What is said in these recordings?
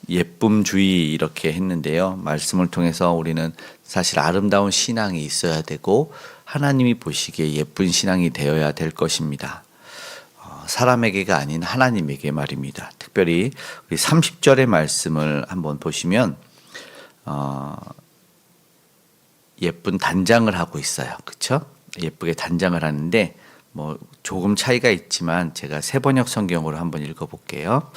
예쁨주의 이렇게 했는데요. 말씀을 통해서 우리는 사실 아름다운 신앙이 있어야 되고 하나님이 보시기에 예쁜 신앙이 되어야 될 것입니다. 사람에게가 아닌 하나님에게 말입니다. 특별히 우리 30절의 말씀을 한번 보시면 예쁜 단장을 하고 있어요. 그렇죠? 예쁘게 단장을 하는데 뭐 조금 차이가 있지만 제가 세번역 성경으로 한번 읽어볼게요.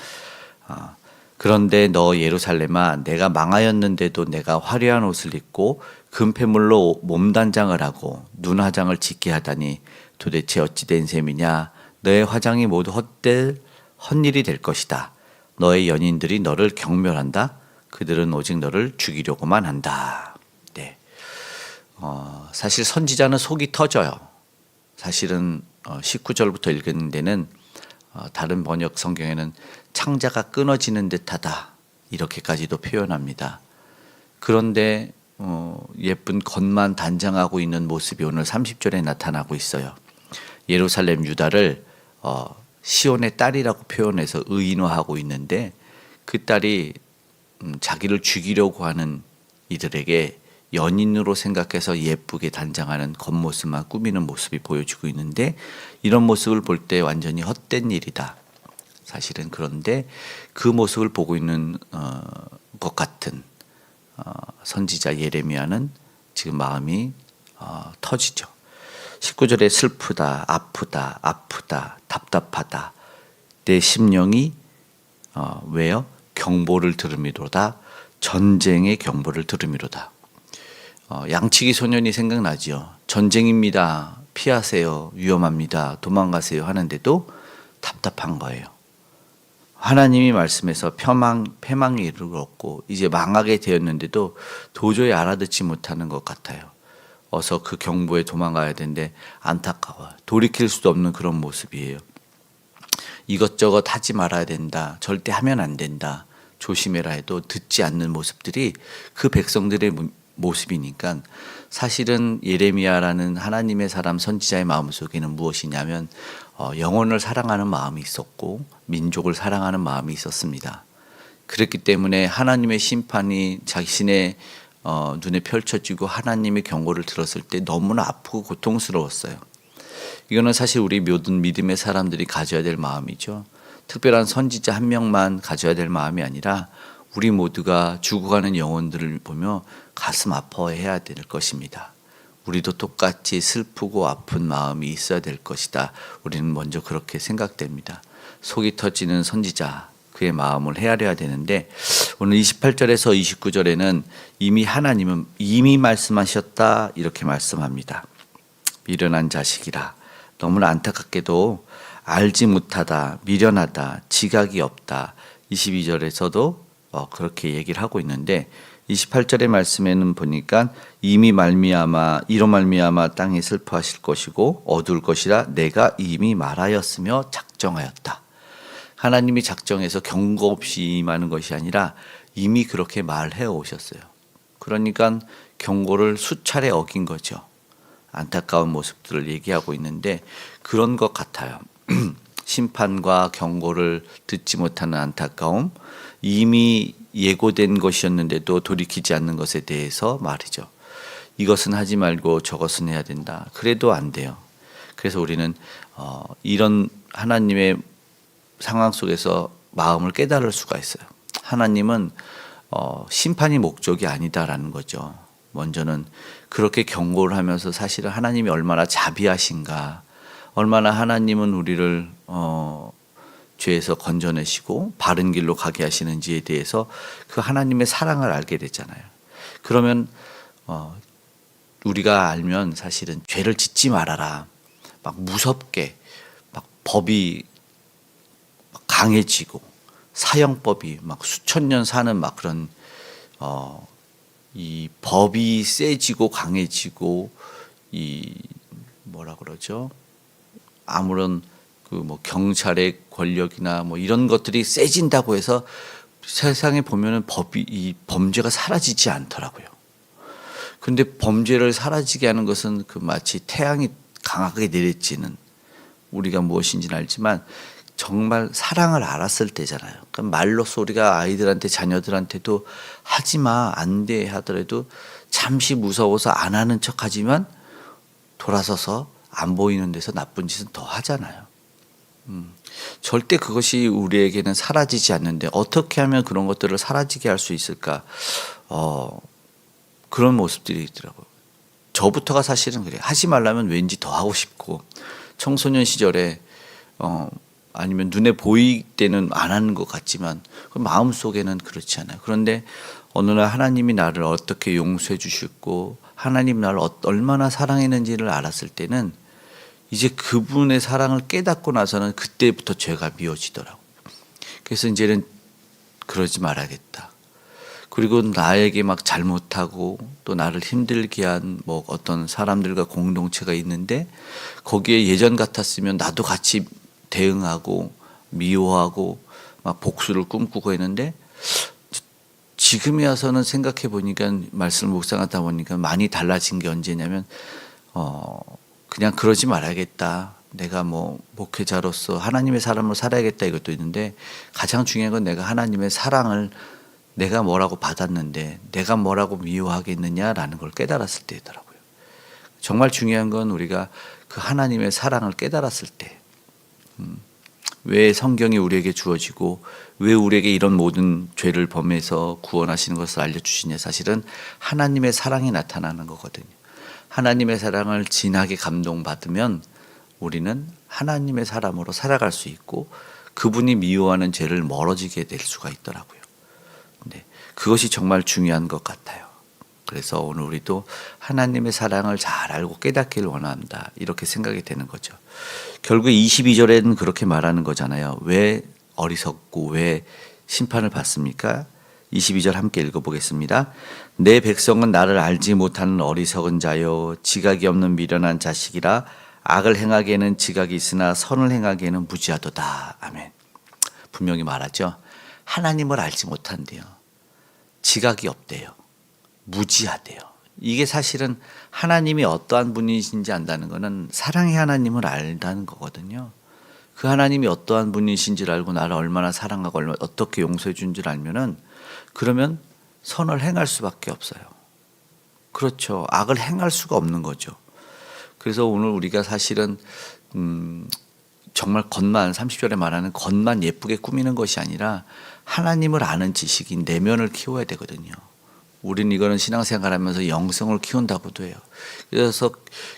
그런데 너 예루살렘아, 내가 망하였는데도 내가 화려한 옷을 입고 금폐물로 몸단장을 하고 눈화장을 짓게 하다니 도대체 어찌 된 셈이냐. 너의 화장이 모두 헛일이 될 것이다. 너의 연인들이 너를 경멸한다. 그들은 오직 너를 죽이려고만 한다. 네. 사실 선지자는 속이 터져요. 사실은 19절부터 읽은 데는 다른 번역 성경에는 창자가 끊어지는 듯하다 이렇게까지도 표현합니다. 그런데 예쁜 겉만 단장하고 있는 모습이 오늘 30절에 나타나고 있어요. 예루살렘 유다를 시온의 딸이라고 표현해서 의인화하고 있는데 그 딸이 자기를 죽이려고 하는 이들에게 연인으로 생각해서 예쁘게 단장하는 겉모습만 꾸미는 모습이 보여지고 있는데 이런 모습을 볼 때 완전히 헛된 일이다. 사실은 그런데 그 모습을 보고 있는 것 같은 선지자 예레미야는 지금 마음이 터지죠. 19절에 슬프다, 아프다, 답답하다. 내 심령이 왜요? 경보를 들음이로다. 전쟁의 경보를 들음이로다. 양치기 소년이 생각나지요. 전쟁입니다. 피하세요. 위험합니다. 도망가세요. 하는데도 답답한 거예요. 하나님이 말씀해서 패망이 이르렀고 이제 망하게 되었는데도 도저히 알아듣지 못하는 것 같아요. 어서 그 경보에 도망가야 되는데 안타까워요. 돌이킬 수도 없는 그런 모습이에요. 이것저것 하지 말아야 된다. 절대 하면 안 된다. 조심해라 해도 듣지 않는 모습들이 그 백성들의 모습이니까 사실은 예레미야라는 하나님의 사람 선지자의 마음속에는 무엇이냐면 영혼을 사랑하는 마음이 있었고 민족을 사랑하는 마음이 있었습니다. 그렇기 때문에 하나님의 심판이 자신의 눈에 펼쳐지고 하나님의 경고를 들었을 때 너무나 아프고 고통스러웠어요. 이거는 사실 우리 모든 믿음의 사람들이 가져야 될 마음이죠. 특별한 선지자 한 명만 가져야 될 마음이 아니라 우리 모두가 죽어가는 영혼들을 보며 가슴 아파해야 될 것입니다. 우리도 똑같이 슬프고 아픈 마음이 있어야 될 것이다. 우리는 먼저 그렇게 생각됩니다. 속이 터지는 선지자, 그의 마음을 헤아려야 되는데 오늘 28절에서 29절에는 하나님은 이미 말씀하셨다 이렇게 말씀합니다. 미련한 자식이라. 너무나 안타깝게도 알지 못하다, 미련하다, 지각이 없다. 22절에서도 그렇게 얘기를 하고 있는데 28절의 말씀에는 보니까 이로 말미암아 땅이 슬퍼하실 것이고 어두울 것이라 내가 이미 말하였으며 작정하였다. 하나님이 작정해서 경고 없이 임하는 것이 아니라 이미 그렇게 말해 오셨어요. 그러니까 경고를 수차례 어긴 거죠. 안타까운 모습들을 얘기하고 있는데 그런 것 같아요. 심판과 경고를 듣지 못하는 안타까움, 이미 예고된 것이었는데도 돌이키지 않는 것에 대해서 말이죠. 이것은 하지 말고 저것은 해야 된다. 그래도 안 돼요. 그래서 우리는 이런 하나님의 상황 속에서 마음을 깨달을 수가 있어요. 하나님은 심판이 목적이 아니다라는 거죠. 먼저는 그렇게 경고를 하면서 사실은 하나님이 얼마나 자비하신가, 얼마나 하나님은 우리를 죄에서 건져내시고 바른 길로 가게 하시는지에 대해서 그 하나님의 사랑을 알게 됐잖아요. 그러면 우리가 알면 사실은 죄를 짓지 말아라. 막 무섭게 막 법이 강해지고 사형법이 막 수천 년 사는 막 그런 이 법이 세지고 강해지고 이 뭐라 그러죠? 아무런 그 뭐 경찰의 권력이나 뭐 이런 것들이 세진다고 해서 세상에 보면은 이 범죄가 사라지지 않더라고요. 근데 범죄를 사라지게 하는 것은 그 마치 태양이 강하게 내리쬐는 우리가 무엇인지는 알지만 정말 사랑을 알았을 때잖아요. 그러니까 말로써 우리가 아이들한테 자녀들한테도 하지 마, 안 돼 하더라도 잠시 무서워서 안 하는 척하지만 돌아서서 안 보이는 데서 나쁜 짓은 더 하잖아요. 절대 그것이 우리에게는 사라지지 않는데 어떻게 하면 그런 것들을 사라지게 할 수 있을까? 그런 모습들이 있더라고요. 저부터가 사실은 그래요. 하지 말라면 왠지 더 하고 싶고 청소년 시절에 아니면 눈에 보일 때는 안 하는 것 같지만 마음 속에는 그렇지 않아요. 그런데 어느 날 하나님이 나를 어떻게 용서해 주셨고 하나님 나를 얼마나 사랑했는지를 알았을 때는 이제 그분의 사랑을 깨닫고 나서는 그때부터 죄가 미워지더라고요. 그래서 이제는 그러지 말아야겠다. 그리고 나에게 막 잘못하고 또 나를 힘들게 한 뭐 어떤 사람들과 공동체가 있는데 거기에 예전 같았으면 나도 같이 대응하고 미워하고 막 복수를 꿈꾸고 했는데 지금에 와서는 생각해 보니까 말씀을 묵상하다 보니까 많이 달라진 게 언제냐면 그냥 그러지 말아야겠다. 내가 뭐 목회자로서 하나님의 사람으로 살아야겠다 이것도 있는데 가장 중요한 건 내가 하나님의 사랑을 내가 뭐라고 받았는데 내가 뭐라고 미워하겠느냐라는 걸 깨달았을 때더라고요. 정말 중요한 건 우리가 그 하나님의 사랑을 깨달았을 때 왜 성경이 우리에게 주어지고 왜 우리에게 이런 모든 죄를 범해서 구원하시는 것을 알려주시냐. 사실은 하나님의 사랑이 나타나는 거거든요. 하나님의 사랑을 진하게 감동받으면 우리는 하나님의 사람으로 살아갈 수 있고 그분이 미워하는 죄를 멀어지게 될 수가 있더라고요. 네, 그것이 정말 중요한 것 같아요. 그래서 오늘 우리도 하나님의 사랑을 잘 알고 깨닫기를 원한다. 이렇게 생각이 되는 거죠. 결국 22절에는 그렇게 말하는 거잖아요. 왜 어리석고 왜 심판을 받습니까? 22절 함께 읽어보겠습니다. 내 백성은 나를 알지 못하는 어리석은 자요 지각이 없는 미련한 자식이라 악을 행하기에는 지각이 있으나 선을 행하기에는 무지하도다. 아멘. 분명히 말하죠. 하나님을 알지 못한대요. 지각이 없대요. 무지하대요. 이게 사실은 하나님이 어떠한 분이신지 안다는 것은 사랑의 하나님을 알다는 거거든요. 그 하나님이 어떠한 분이신지를 알고 나를 얼마나 사랑하고 얼마나 어떻게 용서해 준 줄 알면은 그러면 선을 행할 수밖에 없어요. 그렇죠. 악을 행할 수가 없는 거죠. 그래서 오늘 우리가 사실은 정말 겉만 30절에 말하는 겉만 예쁘게 꾸미는 것이 아니라 하나님을 아는 지식이 내면을 키워야 되거든요. 우린 이거는 신앙생활하면서 영성을 키운다고도 해요. 그래서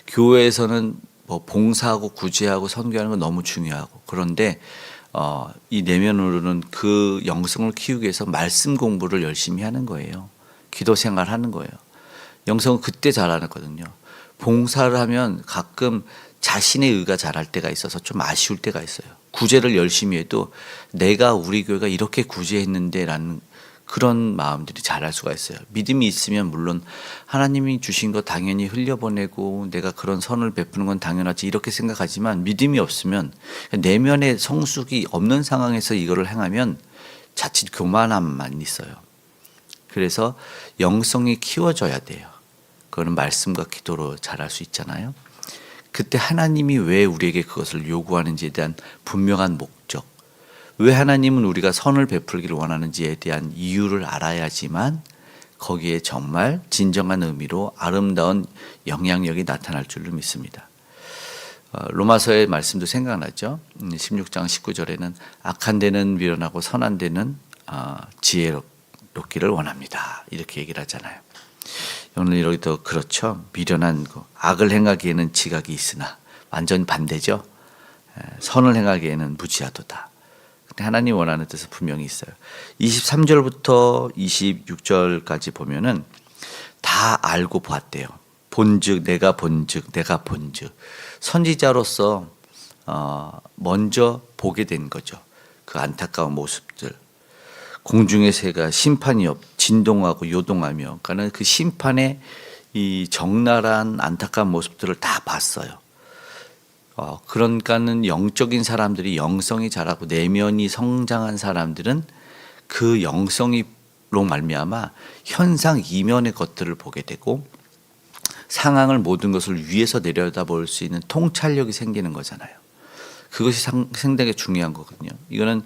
교회에서는 뭐 봉사하고 구제하고 선교하는 건 너무 중요하고 그런데 이 내면으로는 그 영성을 키우기 위해서 말씀 공부를 열심히 하는 거예요. 기도 생활하는 거예요. 영성은 그때 잘하거든요. 봉사를 하면 가끔 자신의 의가 잘할 때가 있어서 좀 아쉬울 때가 있어요. 구제를 열심히 해도 내가 우리 교회가 이렇게 구제했는데 라는 그런 마음들이 잘할 수가 있어요. 믿음이 있으면 물론 하나님이 주신 거 당연히 흘려보내고 내가 그런 선을 베푸는 건 당연하지 이렇게 생각하지만 믿음이 없으면 내면의 성숙이 없는 상황에서 이거를 행하면 자칫 교만함만 있어요. 그래서 영성이 키워져야 돼요. 그거는 말씀과 기도로 잘할 수 있잖아요. 그때 하나님이 왜 우리에게 그것을 요구하는지에 대한 분명한 목적, 왜 하나님은 우리가 선을 베풀기를 원하는지에 대한 이유를 알아야지만 거기에 정말 진정한 의미로 아름다운 영향력이 나타날 줄로 믿습니다. 로마서의 말씀도 생각나죠. 16장 19절에는 악한 데는 미련하고 선한 데는 지혜롭기를 원합니다. 이렇게 얘기를 하잖아요. 오늘 여기도 그렇죠. 미련한 거, 악을 행하기에는 지각이 있으나 완전 반대죠. 선을 행하기에는 무지하도다. 근데 하나님 원하는 뜻은 분명히 있어요. 23절부터 26절까지 보면은 다 알고 봤대요. 본즉 내가 본즉 내가 본즉 선지자로서 먼저 보게 된 거죠. 그 안타까운 모습들. 공중의 새가 심판이 진동하고 요동하며 그러니까 그 심판의 이 적나라한 안타까운 모습들을 다 봤어요. 그러니까는 영적인 사람들이 영성이 자라고 내면이 성장한 사람들은 그 영성이로 말미암아 현상 이면의 것들을 보게 되고 상황을 모든 것을 위에서 내려다볼 수 있는 통찰력이 생기는 거잖아요. 그것이 상당히 중요한 거거든요. 이거는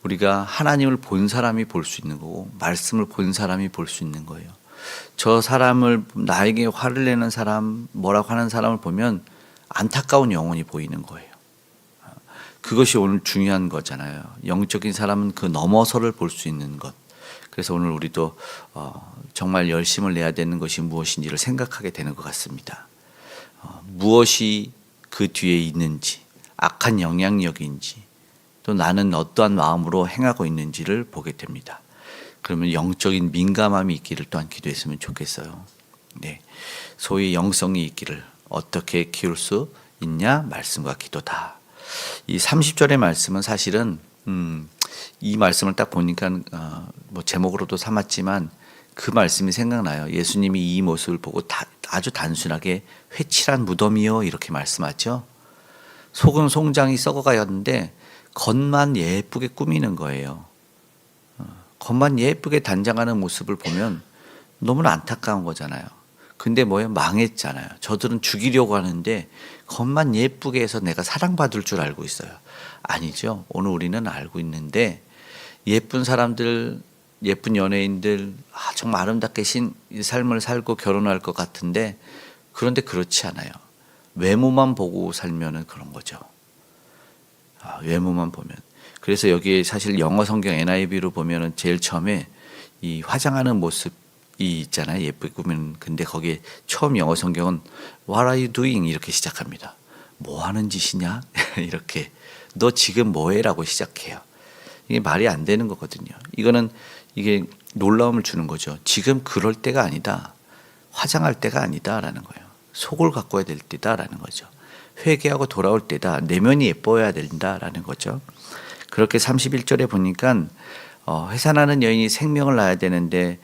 우리가 하나님을 본 사람이 볼 수 있는 거고 말씀을 본 사람이 볼 수 있는 거예요. 저 사람을 나에게 화를 내는 사람, 뭐라고 하는 사람을 보면 안타까운 영혼이 보이는 거예요. 그것이 오늘 중요한 거잖아요. 영적인 사람은 그 너머서를 볼 수 있는 것. 그래서 오늘 우리도 정말 열심을 내야 되는 것이 무엇인지를 생각하게 되는 것 같습니다. 무엇이 그 뒤에 있는지, 악한 영향력인지, 또 나는 어떠한 마음으로 행하고 있는지를 보게 됩니다. 그러면 영적인 민감함이 있기를 또한 기도했으면 좋겠어요. 네, 소위 영성이 있기를 어떻게 키울 수 있냐? 말씀과 기도다. 이 30절의 말씀은 사실은 이 말씀을 딱 보니까 뭐 제목으로도 삼았지만 그 말씀이 생각나요. 예수님이 이 모습을 보고 아주 단순하게 회칠한 무덤이요 이렇게 말씀하죠. 속은 송장이 썩어가였는데 겉만 예쁘게 꾸미는 거예요. 겉만 예쁘게 단장하는 모습을 보면 너무나 안타까운 거잖아요. 근데 뭐예요? 망했잖아요. 저들은 죽이려고 하는데 겉만 예쁘게 해서 내가 사랑받을 줄 알고 있어요. 아니죠. 오늘 우리는 알고 있는데 예쁜 사람들, 예쁜 연예인들 정말 아름답게 삶을 살고 결혼할 것 같은데 그런데 그렇지 않아요. 외모만 보고 살면은 그런 거죠. 외모만 보면. 그래서 여기에 사실 영어 성경 NIV로 보면은 제일 처음에 이 화장하는 모습이 있잖아요. 예쁘게 꾸미는. 근데 거기에 처음 영어 성경은 What are you doing? 이렇게 시작합니다. 뭐 하는 짓이냐? 이렇게. 너 지금 뭐해? 라고 시작해요. 이게 말이 안 되는 거거든요. 이게 놀라움을 주는 거죠. 지금 그럴 때가 아니다. 화장할 때가 아니다라는 거예요. 속을 가꿔야 될 때다라는 거죠. 회개하고 돌아올 때다. 내면이 예뻐야 된다라는 거죠. 그렇게 31절에 보니까 회산하는 여인이 생명을 낳아야 되는데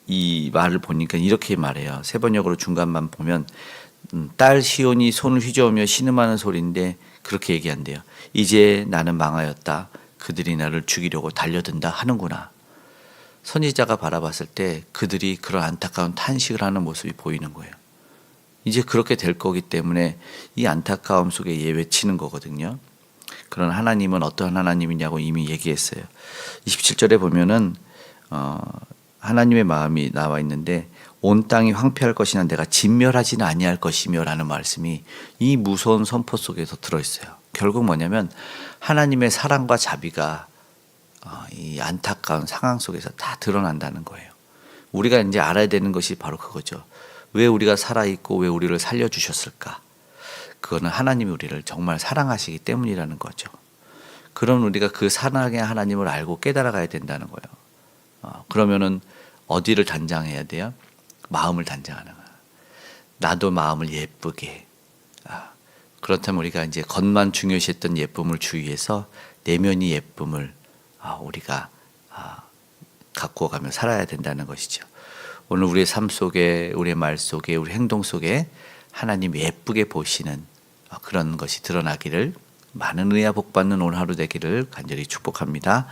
이 말을 보니까 이렇게 말해요. 세 번역으로 중간만 보면 딸 시온이 손을 휘저으며 신음하는 소리인데 그렇게 얘기한대요. 이제 나는 망하였다. 그들이 나를 죽이려고 달려든다 하는구나. 선지자가 바라봤을 때 그들이 그런 안타까운 탄식을 하는 모습이 보이는 거예요. 이제 그렇게 될 거기 때문에 이 안타까움 속에 외치는 거거든요. 그런 하나님은 어떠한 하나님이냐고 이미 얘기했어요. 27절에 보면은 하나님의 마음이 나와 있는데 온 땅이 황폐할 것이나 내가 진멸하지는 아니할 것이며 라는 말씀이 이 무서운 선포 속에서 들어있어요. 결국 뭐냐면 하나님의 사랑과 자비가 이 안타까운 상황 속에서 다 드러난다는 거예요. 우리가 이제 알아야 되는 것이 바로 그거죠. 왜 우리가 살아있고 왜 우리를 살려주셨을까? 그거는 하나님이 우리를 정말 사랑하시기 때문이라는 거죠. 그럼 우리가 그 사랑의 하나님을 알고 깨달아가야 된다는 거예요. 그러면은 어디를 단장해야 돼요? 마음을 단장하는 거예요. 나도 마음을 예쁘게. 그렇다면 우리가 이제 겉만 중요시했던 예쁨을 주의해서 내면이 예쁨을 우리가 갖고 가며 살아야 된다는 것이죠. 오늘 우리의 삶 속에, 우리의 말 속에, 우리 행동 속에 하나님 예쁘게 보시는 그런 것이 드러나기를, 많은 은혜와 복 받는 오늘 하루 되기를 간절히 축복합니다.